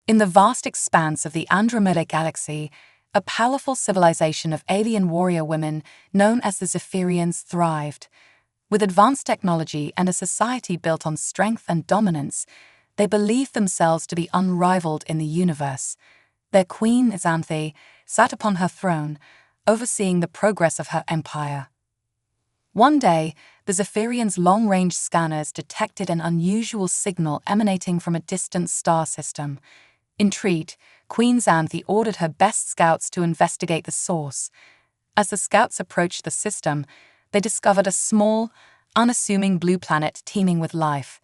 In the vast expanse of the Andromeda Galaxy, a powerful civilization of alien warrior women known as the Zephyrians thrived. With advanced technology and a society built on strength and dominance, they believed themselves to be unrivaled in the universe. Their queen, Xanthe, sat upon her throne, overseeing the progress of her empire. One day, the Zephyrians' long-range scanners detected an unusual signal emanating from a distant star system. Intrigued, Queen Xanthe ordered her best scouts to investigate the source. As the scouts approached the system, they discovered a small, unassuming blue planet teeming with life.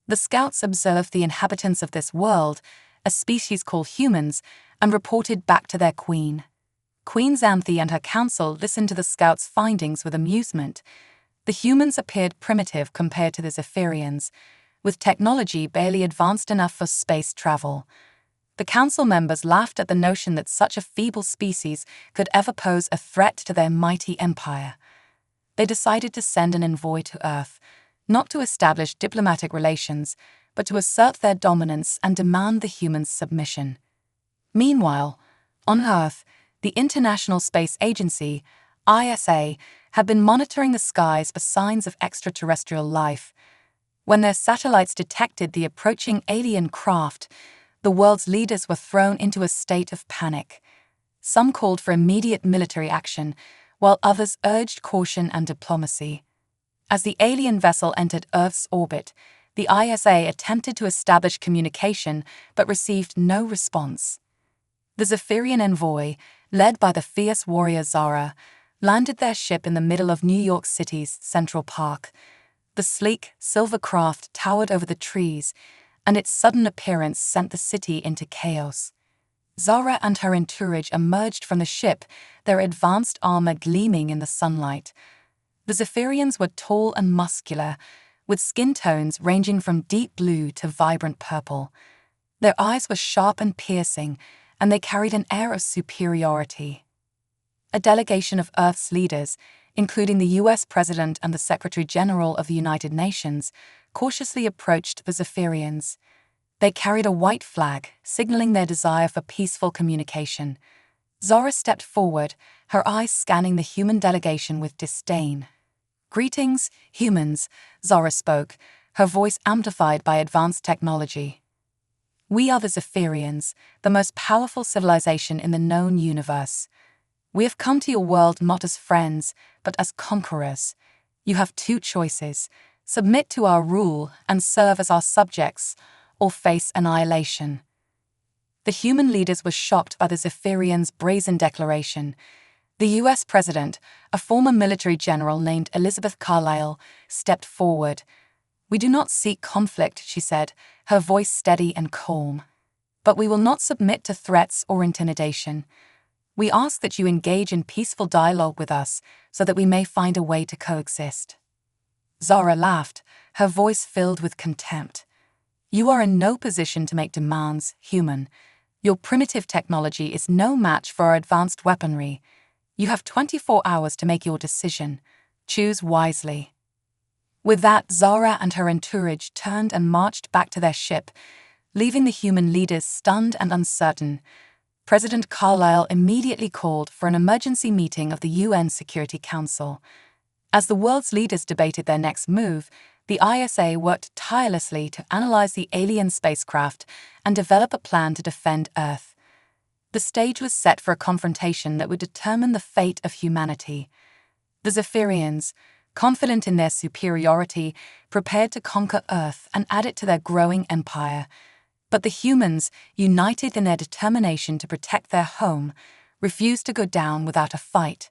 The scouts observed the inhabitants of this world, a species called humans, and reported back to their queen. Queen Xanthe and her council listened to the scouts' findings with amusement. The humans appeared primitive compared to the Zephyrians, with technology barely advanced enough for space travel. The council members laughed at the notion that such a feeble species could ever pose a threat to their mighty empire. They decided to send an envoy to Earth, not to establish diplomatic relations, but to assert their dominance and demand the humans' submission. Meanwhile, on Earth, the International Space Agency, ISA, had been monitoring the skies for signs of extraterrestrial life. When their satellites detected the approaching alien craft, the world's leaders were thrown into a state of panic. Some called for immediate military action, while others urged caution and diplomacy. As the alien vessel entered Earth's orbit, the ISA attempted to establish communication but received no response. The Zephyrian envoy, led by the fierce warrior Zara, landed their ship in the middle of New York City's Central Park. The sleek, silver craft towered over the trees, and its sudden appearance sent the city into chaos. Zara and her entourage emerged from the ship, their advanced armor gleaming in the sunlight. The Zephyrians were tall and muscular, with skin tones ranging from deep blue to vibrant purple. Their eyes were sharp and piercing, and they carried an air of superiority. A delegation of Earth's leaders, including the US President and the Secretary General of the United Nations, cautiously approached the Zephyrians. They carried a white flag, signaling their desire for peaceful communication. Zara stepped forward, her eyes scanning the human delegation with disdain. "Greetings, humans," Zara spoke, her voice amplified by advanced technology. "We are the Zephyrians, the most powerful civilization in the known universe. We have come to your world not as friends, but as conquerors. You have two choices: submit to our rule and serve as our subjects, or face annihilation." The human leaders were shocked by the Zephyrians' brazen declaration. The US President, a former military general named Elizabeth Carlisle, stepped forward. "We do not seek conflict," she said, her voice steady and calm. "But we will not submit to threats or intimidation. We ask that you engage in peaceful dialogue with us so that we may find a way to coexist." Zara laughed, her voice filled with contempt. "You are in no position to make demands, human. Your primitive technology is no match for our advanced weaponry. You have 24 hours to make your decision. Choose wisely." With that, Zara and her entourage turned and marched back to their ship, leaving the human leaders stunned and uncertain. President Carlisle immediately called for an emergency meeting of the UN Security Council. As the world's leaders debated their next move, the ISA worked tirelessly to analyze the alien spacecraft and develop a plan to defend Earth. The stage was set for a confrontation that would determine the fate of humanity. The Zephyrians, confident in their superiority, prepared to conquer Earth and add it to their growing empire. But the humans, united in their determination to protect their home, refused to go down without a fight.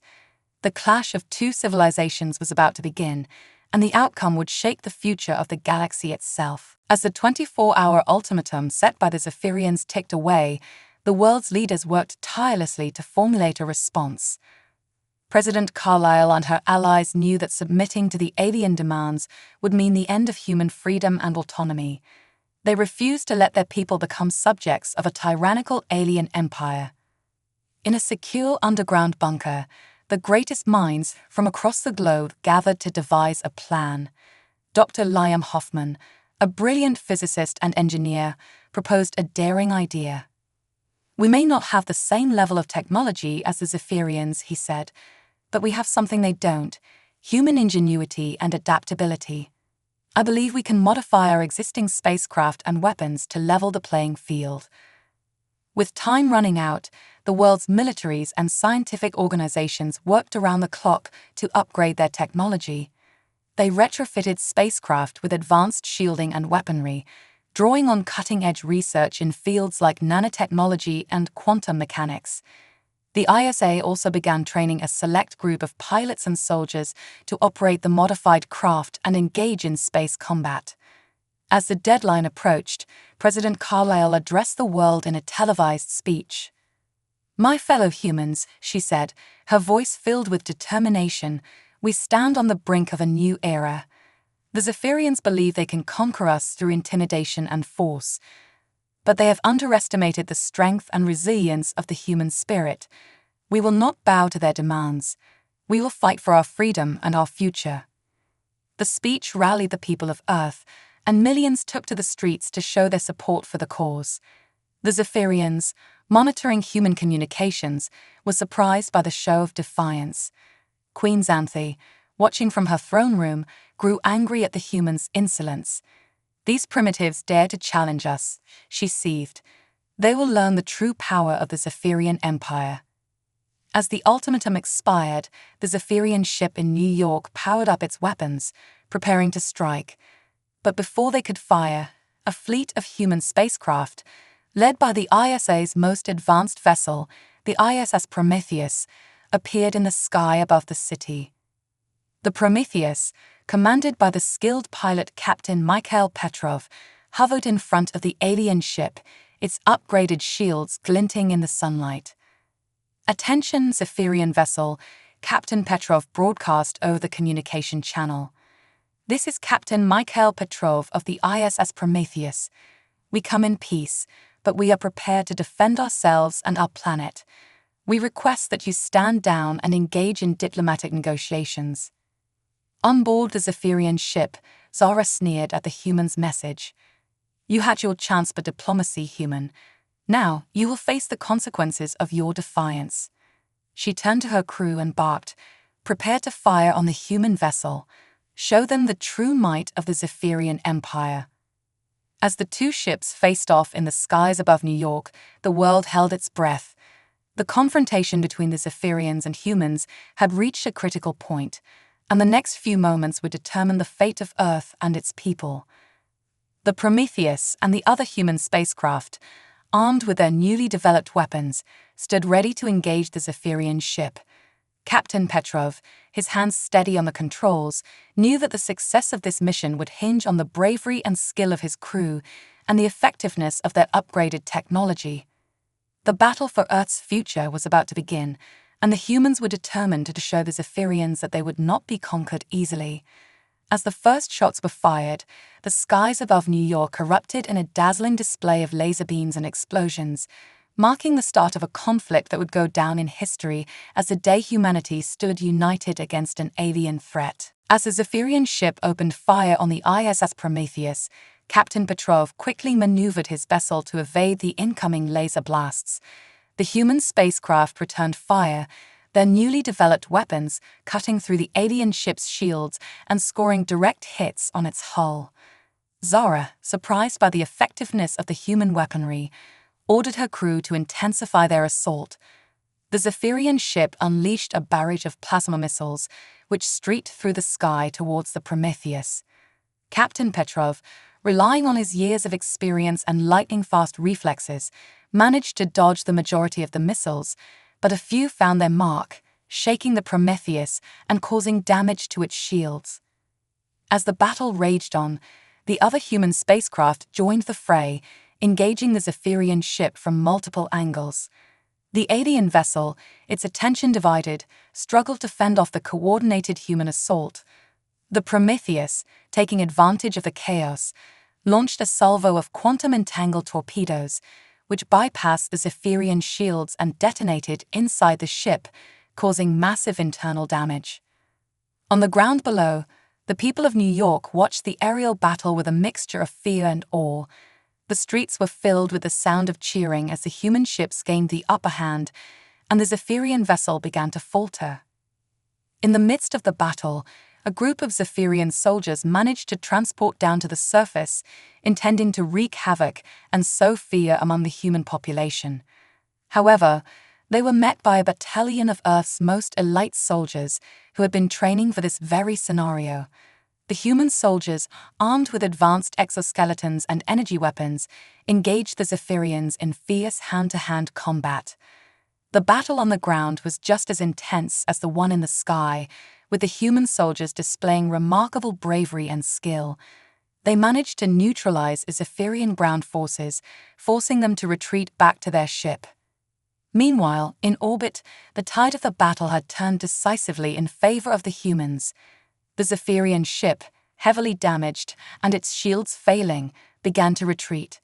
The clash of two civilizations was about to begin, and the outcome would shape the future of the galaxy itself. As the 24-hour ultimatum set by the Zephyrians ticked away, the world's leaders worked tirelessly to formulate a response. President Carlisle and her allies knew that submitting to the alien demands would mean the end of human freedom and autonomy. They refused to let their people become subjects of a tyrannical alien empire. In a secure underground bunker, the greatest minds from across the globe gathered to devise a plan. Dr. Liam Hoffman, a brilliant physicist and engineer, proposed a daring idea. "We may not have the same level of technology as the Zephyrians," he said, "but we have something they don't: human ingenuity and adaptability. I believe we can modify our existing spacecraft and weapons to level the playing field." With time running out, the world's militaries and scientific organizations worked around the clock to upgrade their technology. They retrofitted spacecraft with advanced shielding and weaponry, drawing on cutting-edge research in fields like nanotechnology and quantum mechanics. The ISA also began training a select group of pilots and soldiers to operate the modified craft and engage in space combat. As the deadline approached, President Carlyle addressed the world in a televised speech. "My fellow humans," she said, her voice filled with determination, "we stand on the brink of a new era. The Zephyrians believe they can conquer us through intimidation and force, but they have underestimated the strength and resilience of the human spirit. We will not bow to their demands. We will fight for our freedom and our future." The speech rallied the people of Earth, and millions took to the streets to show their support for the cause. The Zephyrians, monitoring human communications, were surprised by the show of defiance. Queen Xanthe, watching from her throne room, grew angry at the humans' insolence. "These primitives dare to challenge us," she seethed. "They will learn the true power of the Zephyrian Empire." As the ultimatum expired, the Zephyrian ship in New York powered up its weapons, preparing to strike. But before they could fire, a fleet of human spacecraft, led by the ISA's most advanced vessel, the ISS Prometheus, appeared in the sky above the city. The Prometheus, commanded by the skilled pilot Captain Mikhail Petrov, hovered in front of the alien ship, its upgraded shields glinting in the sunlight. "Attention, Zephyrian vessel," Captain Petrov broadcast over the communication channel. "This is Captain Mikhail Petrov of the ISS Prometheus. We come in peace, but we are prepared to defend ourselves and our planet. We request that you stand down and engage in diplomatic negotiations." On board the Zephyrian ship, Zara sneered at the human's message. "You had your chance for diplomacy, human. Now you will face the consequences of your defiance." She turned to her crew and barked, "Prepare to fire on the human vessel. Show them the true might of the Zephyrian Empire." As the two ships faced off in the skies above New York, the world held its breath. The confrontation between the Zephyrians and humans had reached a critical point, and the next few moments would determine the fate of Earth and its people. The Prometheus and the other human spacecraft, armed with their newly developed weapons, stood ready to engage the Zephyrian ship. Captain Petrov, his hands steady on the controls, knew that the success of this mission would hinge on the bravery and skill of his crew and the effectiveness of their upgraded technology. The battle for Earth's future was about to begin, and the humans were determined to show the Zephyrians that they would not be conquered easily. As the first shots were fired, the skies above New York erupted in a dazzling display of laser beams and explosions, marking the start of a conflict that would go down in history as the day humanity stood united against an alien threat. As the Zephyrian ship opened fire on the ISS Prometheus, Captain Petrov quickly maneuvered his vessel to evade the incoming laser blasts. The human spacecraft returned fire, their newly developed weapons cutting through the alien ship's shields and scoring direct hits on its hull. Zara, surprised by the effectiveness of the human weaponry, ordered her crew to intensify their assault. The Zephyrian ship unleashed a barrage of plasma missiles, which streaked through the sky towards the Prometheus. Captain Petrov, relying on his years of experience and lightning-fast reflexes, managed to dodge the majority of the missiles, but a few found their mark, shaking the Prometheus and causing damage to its shields. As the battle raged on, the other human spacecraft joined the fray, engaging the Zephyrian ship from multiple angles. The alien vessel, its attention divided, struggled to fend off the coordinated human assault. The Prometheus, taking advantage of the chaos, launched a salvo of quantum-entangled torpedoes, which bypassed the Zephyrian shields and detonated inside the ship, causing massive internal damage. On the ground below, the people of New York watched the aerial battle with a mixture of fear and awe. The streets were filled with the sound of cheering as the human ships gained the upper hand, and the Zephyrian vessel began to falter. In the midst of the battle, a group of Zephyrian soldiers managed to transport down to the surface, intending to wreak havoc and sow fear among the human population. However, they were met by a battalion of Earth's most elite soldiers who had been training for this very scenario. The human soldiers, armed with advanced exoskeletons and energy weapons, engaged the Zephyrians in fierce hand-to-hand combat. The battle on the ground was just as intense as the one in the sky, with the human soldiers displaying remarkable bravery and skill. They managed to neutralize the Zephyrian ground forces, forcing them to retreat back to their ship. Meanwhile, in orbit, the tide of the battle had turned decisively in favor of the humans. The Zephyrian ship, heavily damaged and its shields failing, began to retreat.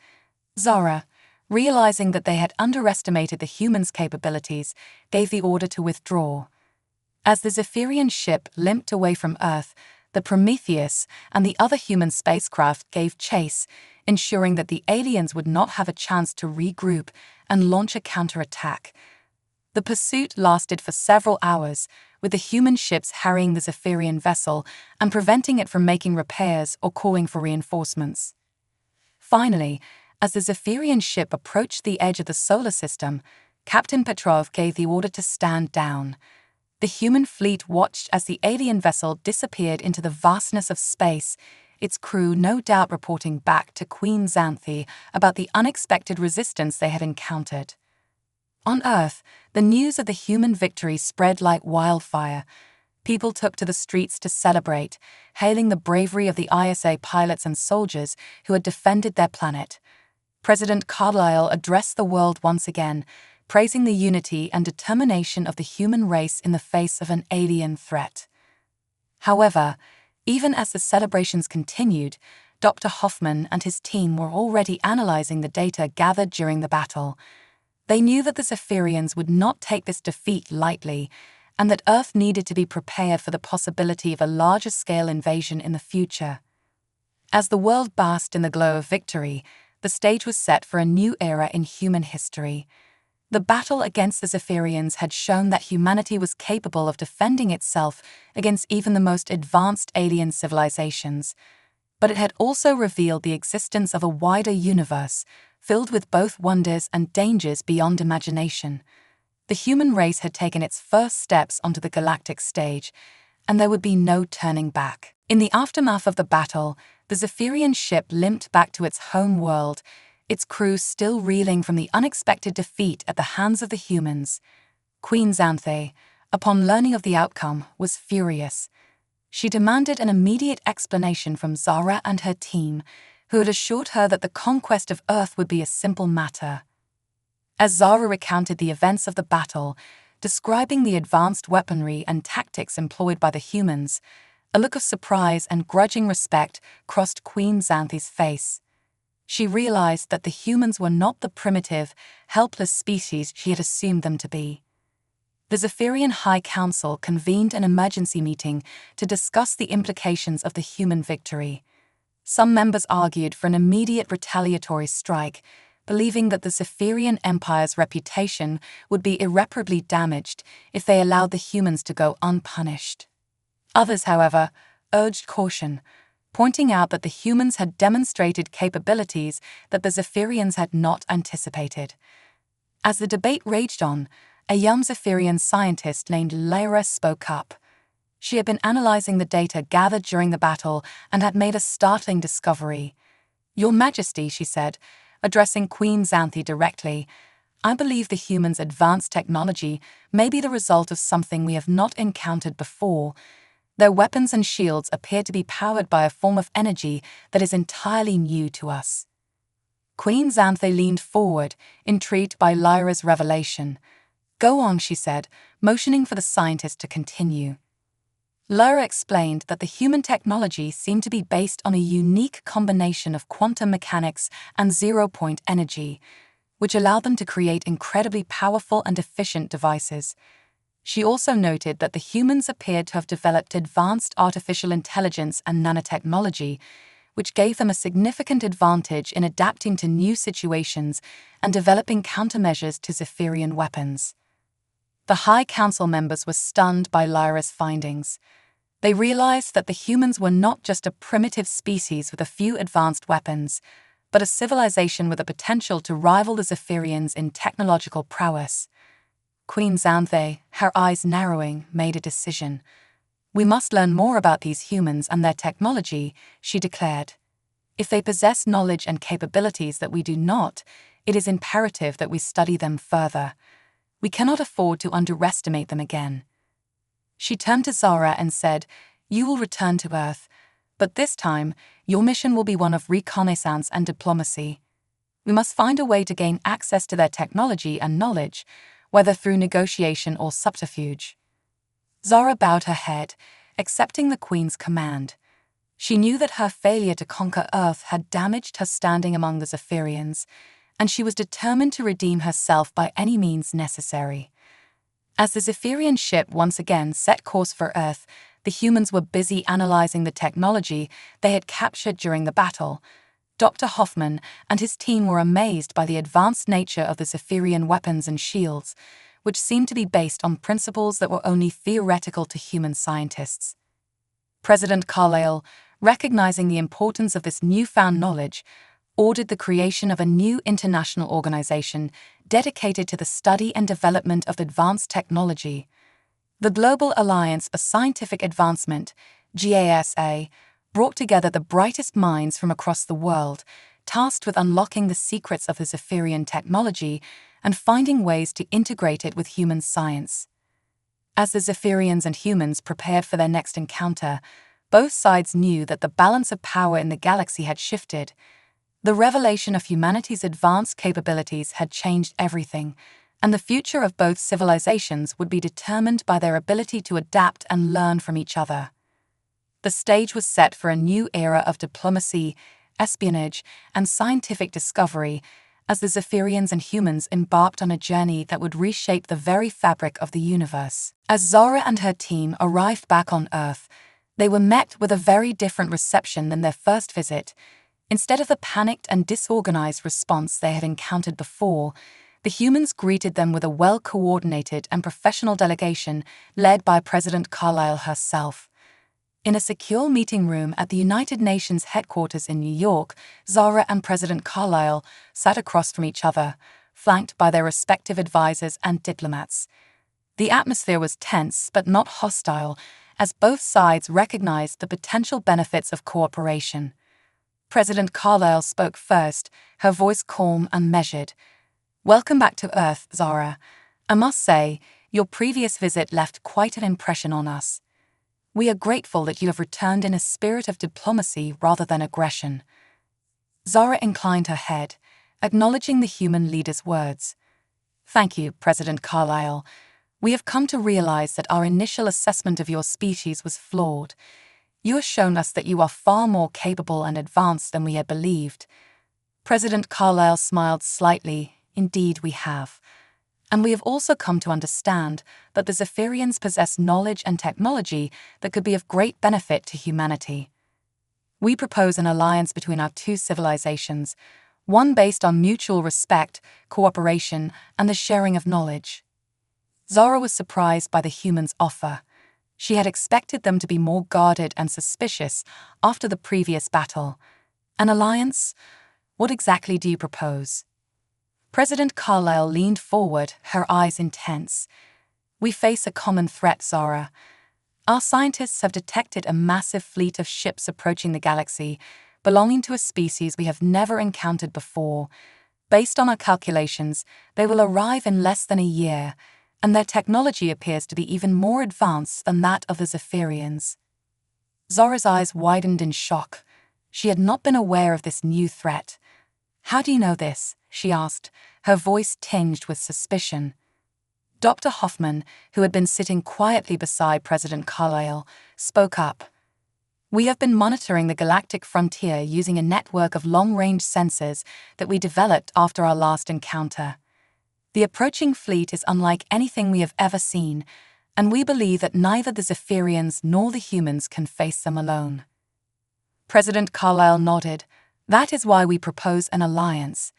Zara, realizing that they had underestimated the humans' capabilities, gave the order to withdraw. As the Zephyrian ship limped away from Earth, the Prometheus and the other human spacecraft gave chase, ensuring that the aliens would not have a chance to regroup and launch a counterattack. The pursuit lasted for several hours, with the human ships harrying the Zephyrian vessel and preventing it from making repairs or calling for reinforcements. Finally, as the Zephyrian ship approached the edge of the solar system, Captain Petrov gave the order to stand down. The human fleet watched as the alien vessel disappeared into the vastness of space, its crew no doubt reporting back to Queen Xanthe about the unexpected resistance they had encountered. On Earth, the news of the human victory spread like wildfire. People took to the streets to celebrate, hailing the bravery of the ISA pilots and soldiers who had defended their planet. President Carlyle addressed the world once again, praising the unity and determination of the human race in the face of an alien threat. However, even as the celebrations continued, Dr. Hoffman and his team were already analyzing the data gathered during the battle. They knew that the Zephyrians would not take this defeat lightly, and that Earth needed to be prepared for the possibility of a larger-scale invasion in the future. As the world basked in the glow of victory, the stage was set for a new era in human history. The battle against the Zephyrians had shown that humanity was capable of defending itself against even the most advanced alien civilizations. But it had also revealed the existence of a wider universe, filled with both wonders and dangers beyond imagination. The human race had taken its first steps onto the galactic stage, and there would be no turning back. In the aftermath of the battle, the Zephyrian ship limped back to its home world, its crew still reeling from the unexpected defeat at the hands of the humans. Queen Xanthe, upon learning of the outcome, was furious. She demanded an immediate explanation from Zara and her team, who had assured her that the conquest of Earth would be a simple matter. As Zara recounted the events of the battle, describing the advanced weaponry and tactics employed by the humans, a look of surprise and grudging respect crossed Queen Xanthe's face. She realized that the humans were not the primitive, helpless species she had assumed them to be. The Zephyrian High Council convened an emergency meeting to discuss the implications of the human victory. Some members argued for an immediate retaliatory strike, believing that the Zephyrian Empire's reputation would be irreparably damaged if they allowed the humans to go unpunished. Others, however, urged caution, pointing out that the humans had demonstrated capabilities that the Zephyrians had not anticipated. As the debate raged on, a young Zephyrian scientist named Lyra spoke up. She had been analyzing the data gathered during the battle and had made a startling discovery. "Your Majesty," she said, addressing Queen Xanthe directly, "I believe the humans' advanced technology may be the result of something we have not encountered before. Their weapons and shields appear to be powered by a form of energy that is entirely new to us." Queen Xanthe leaned forward, intrigued by Lyra's revelation. "Go on," she said, motioning for the scientist to continue. Lyra explained that the human technology seemed to be based on a unique combination of quantum mechanics and zero-point energy, which allowed them to create incredibly powerful and efficient devices. She also noted that the humans appeared to have developed advanced artificial intelligence and nanotechnology, which gave them a significant advantage in adapting to new situations and developing countermeasures to Zephyrian weapons. The High Council members were stunned by Lyra's findings. They realized that the humans were not just a primitive species with a few advanced weapons, but a civilization with the potential to rival the Zephyrians in technological prowess. Queen Xanthe, her eyes narrowing, made a decision. "We must learn more about these humans and their technology," she declared. "If they possess knowledge and capabilities that we do not, it is imperative that we study them further. We cannot afford to underestimate them again." She turned to Zara and said, "You will return to Earth, but this time, your mission will be one of reconnaissance and diplomacy. We must find a way to gain access to their technology and knowledge, whether through negotiation or subterfuge." Zara bowed her head, accepting the Queen's command. She knew that her failure to conquer Earth had damaged her standing among the Zephyrians, and she was determined to redeem herself by any means necessary. As the Zephyrian ship once again set course for Earth, the humans were busy analyzing the technology they had captured during the battle. Dr. Hoffman and his team were amazed by the advanced nature of the Zephyrian weapons and shields, which seemed to be based on principles that were only theoretical to human scientists. President Carlyle, recognizing the importance of this newfound knowledge, ordered the creation of a new international organization dedicated to the study and development of advanced technology. The Global Alliance for Scientific Advancement, GASA, brought together the brightest minds from across the world, tasked with unlocking the secrets of the Zephyrian technology and finding ways to integrate it with human science. As the Zephyrians and humans prepared for their next encounter, both sides knew that the balance of power in the galaxy had shifted. The revelation of humanity's advanced capabilities had changed everything, and the future of both civilizations would be determined by their ability to adapt and learn from each other. The stage was set for a new era of diplomacy, espionage, and scientific discovery as the Zephyrians and humans embarked on a journey that would reshape the very fabric of the universe. As Zara and her team arrived back on Earth, they were met with a very different reception than their first visit. Instead of the panicked and disorganized response they had encountered before, the humans greeted them with a well-coordinated and professional delegation led by President Carlyle herself. In a secure meeting room at the United Nations headquarters in New York, Zara and President Carlyle sat across from each other, flanked by their respective advisors and diplomats. The atmosphere was tense but not hostile, as both sides recognized the potential benefits of cooperation. President Carlyle spoke first, her voice calm and measured. "Welcome back to Earth, Zara. I must say, your previous visit left quite an impression on us. We are grateful that you have returned in a spirit of diplomacy rather than aggression." Zara inclined her head, acknowledging the human leader's words. "Thank you, President Carlyle. We have come to realize that our initial assessment of your species was flawed. You have shown us that you are far more capable and advanced than we had believed." President Carlyle smiled slightly. "Indeed, we have. And we have also come to understand that the Zephyrians possess knowledge and technology that could be of great benefit to humanity. We propose an alliance between our two civilizations, one based on mutual respect, cooperation, and the sharing of knowledge." Zara was surprised by the humans' offer. She had expected them to be more guarded and suspicious after the previous battle. "An alliance? What exactly do you propose?" President Carlyle leaned forward, her eyes intense. "We face a common threat, Zara. Our scientists have detected a massive fleet of ships approaching the galaxy, belonging to a species we have never encountered before. Based on our calculations, they will arrive in less than a year, and their technology appears to be even more advanced than that of the Zephyrians." Zara's eyes widened in shock. She had not been aware of this new threat. "How do you know this?" she asked, her voice tinged with suspicion. Dr. Hoffman, who had been sitting quietly beside President Carlyle, spoke up. "We have been monitoring the galactic frontier using a network of long-range sensors that we developed after our last encounter. The approaching fleet is unlike anything we have ever seen, and we believe that neither the Zephyrians nor the humans can face them alone." President Carlyle nodded. That is why we propose an alliance.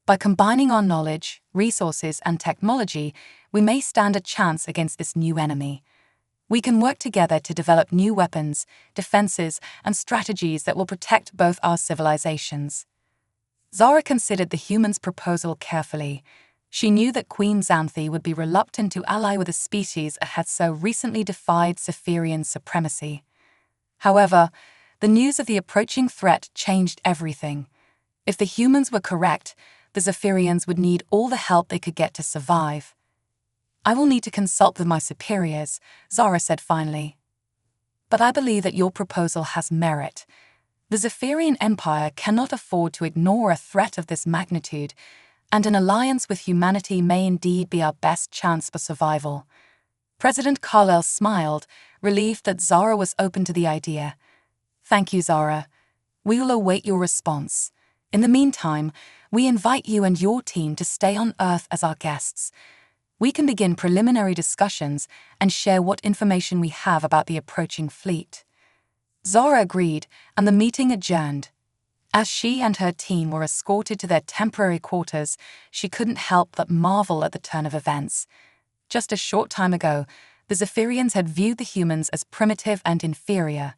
By combining our knowledge, resources, and technology, we may stand a chance against this new enemy. We can work together to develop new weapons, defenses, and strategies that will protect both our civilizations. Zara considered the humans' proposal carefully. She knew that Queen Xanthi would be reluctant to ally with a species that had so recently defied Zephyrian supremacy. However, the news of the approaching threat changed everything. If the humans were correct, the Zephyrians would need all the help they could get to survive. I will need to consult with my superiors, Zara said finally. But I believe that your proposal has merit. The Zephyrian Empire cannot afford to ignore a threat of this magnitude, and an alliance with humanity may indeed be our best chance for survival. President Carlyle smiled, relieved that Zara was open to the idea. Thank you, Zara. We will await your response. In the meantime, we invite you and your team to stay on Earth as our guests. We can begin preliminary discussions and share what information we have about the approaching fleet. Zara agreed, and the meeting adjourned. As she and her team were escorted to their temporary quarters, she couldn't help but marvel at the turn of events. Just a short time ago, the Zephyrians had viewed the humans as primitive and inferior.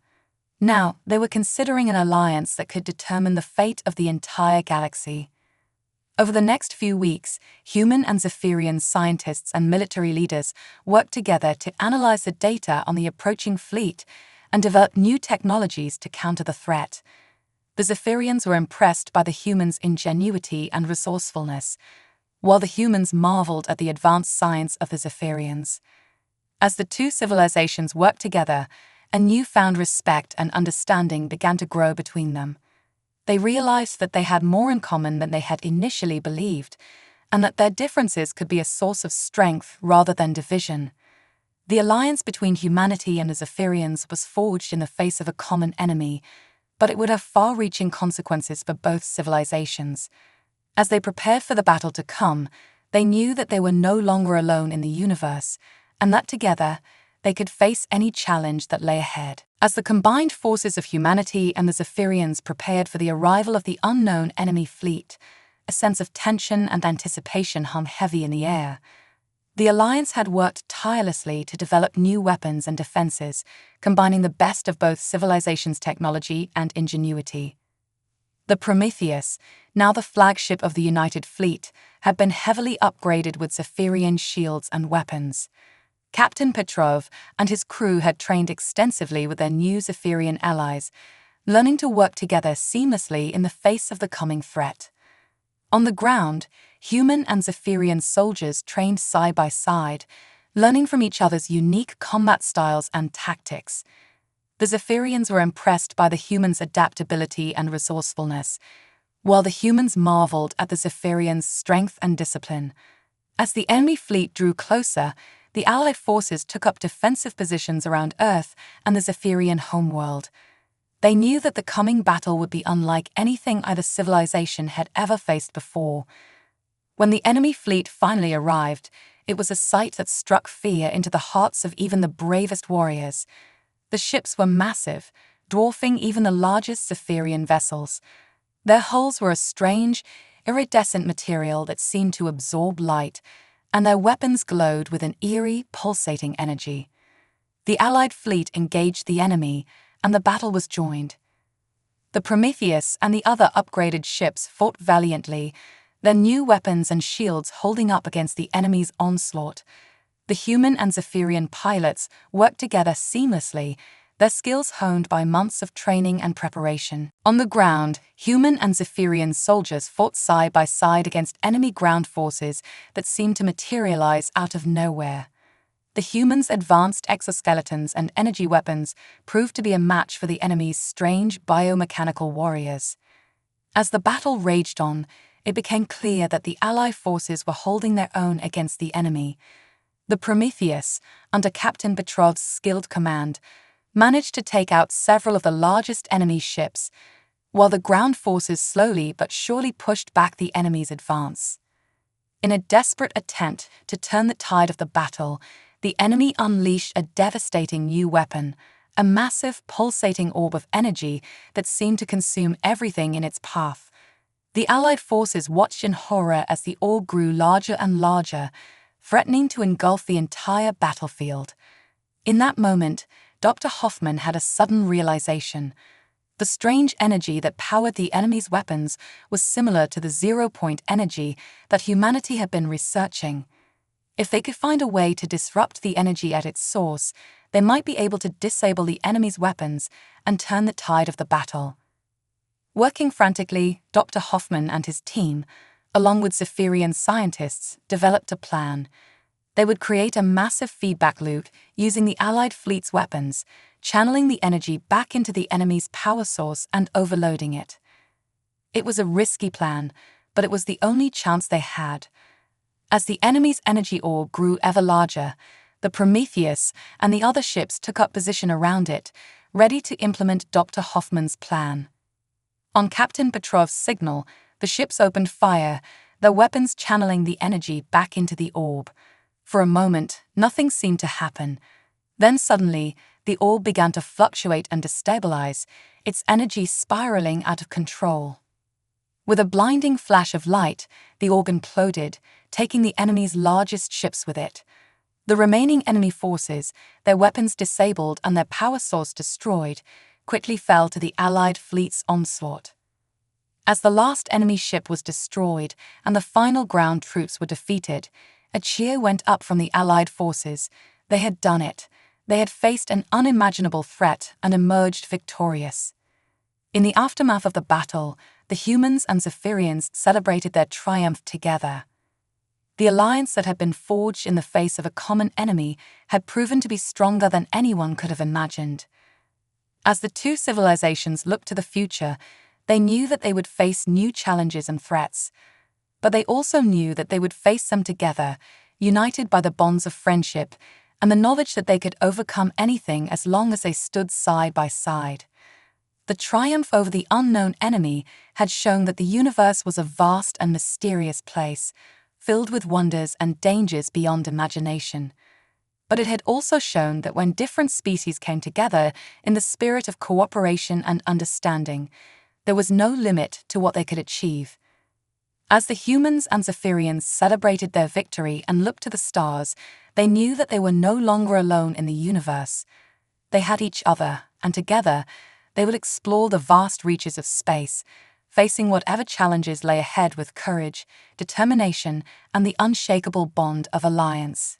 Now, they were considering an alliance that could determine the fate of the entire galaxy. Over the next few weeks, human and Zephyrian scientists and military leaders worked together to analyze the data on the approaching fleet and develop new technologies to counter the threat. The Zephyrians were impressed by the humans' ingenuity and resourcefulness, while the humans marveled at the advanced science of the Zephyrians. As the two civilizations worked together, a newfound respect and understanding began to grow between them. They realized that they had more in common than they had initially believed, and that their differences could be a source of strength rather than division. The alliance between humanity and the Zephyrians was forged in the face of a common enemy, but it would have far-reaching consequences for both civilizations. As they prepared for the battle to come, they knew that they were no longer alone in the universe, and that together, they could face any challenge that lay ahead. As the combined forces of humanity and the Zephyrians prepared for the arrival of the unknown enemy fleet, a sense of tension and anticipation hung heavy in the air. The Alliance had worked tirelessly to develop new weapons and defenses, combining the best of both civilization's technology and ingenuity. The Prometheus, now the flagship of the United Fleet, had been heavily upgraded with Zephyrian shields and weapons. Captain Petrov and his crew had trained extensively with their new Zephyrian allies, learning to work together seamlessly in the face of the coming threat. On the ground, human and Zephyrian soldiers trained side by side, learning from each other's unique combat styles and tactics. The Zephyrians were impressed by the humans' adaptability and resourcefulness, while the humans marveled at the Zephyrians' strength and discipline. As the enemy fleet drew closer, the Allied forces took up defensive positions around Earth and the Zephyrian homeworld. They knew that the coming battle would be unlike anything either civilization had ever faced before. When the enemy fleet finally arrived, it was a sight that struck fear into the hearts of even the bravest warriors. The ships were massive, dwarfing even the largest Zephyrian vessels. Their hulls were a strange, iridescent material that seemed to absorb light, and their weapons glowed with an eerie, pulsating energy. The Allied fleet engaged the enemy, and the battle was joined. The Prometheus and the other upgraded ships fought valiantly, their new weapons and shields holding up against the enemy's onslaught. The human and Zephyrian pilots worked together seamlessly, their skills honed by months of training and preparation. On the ground, human and Zephyrian soldiers fought side by side against enemy ground forces that seemed to materialize out of nowhere. The humans' advanced exoskeletons and energy weapons proved to be a match for the enemy's strange biomechanical warriors. As the battle raged on, it became clear that the Allied forces were holding their own against the enemy. The Prometheus, under Captain Petrov's skilled command, managed to take out several of the largest enemy ships, while the ground forces slowly but surely pushed back the enemy's advance. In a desperate attempt to turn the tide of the battle, the enemy unleashed a devastating new weapon, a massive, pulsating orb of energy that seemed to consume everything in its path. The Allied forces watched in horror as the orb grew larger and larger, threatening to engulf the entire battlefield. In that moment, Dr. Hoffman had a sudden realization. The strange energy that powered the enemy's weapons was similar to the zero-point energy that humanity had been researching. If they could find a way to disrupt the energy at its source, they might be able to disable the enemy's weapons and turn the tide of the battle. Working frantically, Dr. Hoffman and his team, along with Zephyrian scientists, developed a plan. They would create a massive feedback loop using the Allied fleet's weapons, channeling the energy back into the enemy's power source and overloading it. It was a risky plan, but it was the only chance they had. As the enemy's energy orb grew ever larger, the Prometheus and the other ships took up position around it, ready to implement Dr. Hoffman's plan. On Captain Petrov's signal, the ships opened fire, their weapons channeling the energy back into the orb. For a moment, nothing seemed to happen. Then suddenly, the orb began to fluctuate and destabilize, its energy spiraling out of control. With a blinding flash of light, the orb imploded, taking the enemy's largest ships with it. The remaining enemy forces, their weapons disabled and their power source destroyed, quickly fell to the Allied fleet's onslaught. As the last enemy ship was destroyed and the final ground troops were defeated, a cheer went up from the Allied forces. They had done it. They had faced an unimaginable threat and emerged victorious. In the aftermath of the battle, the humans and Zephyrians celebrated their triumph together. The alliance that had been forged in the face of a common enemy had proven to be stronger than anyone could have imagined. As the two civilizations looked to the future, they knew that they would face new challenges and threats. But they also knew that they would face them together, united by the bonds of friendship and the knowledge that they could overcome anything as long as they stood side by side. The triumph over the unknown enemy had shown that the universe was a vast and mysterious place, filled with wonders and dangers beyond imagination. But it had also shown that when different species came together in the spirit of cooperation and understanding, there was no limit to what they could achieve. As the humans and Zephyrians celebrated their victory and looked to the stars, they knew that they were no longer alone in the universe. They had each other, and together, they would explore the vast reaches of space, facing whatever challenges lay ahead with courage, determination, and the unshakable bond of alliance.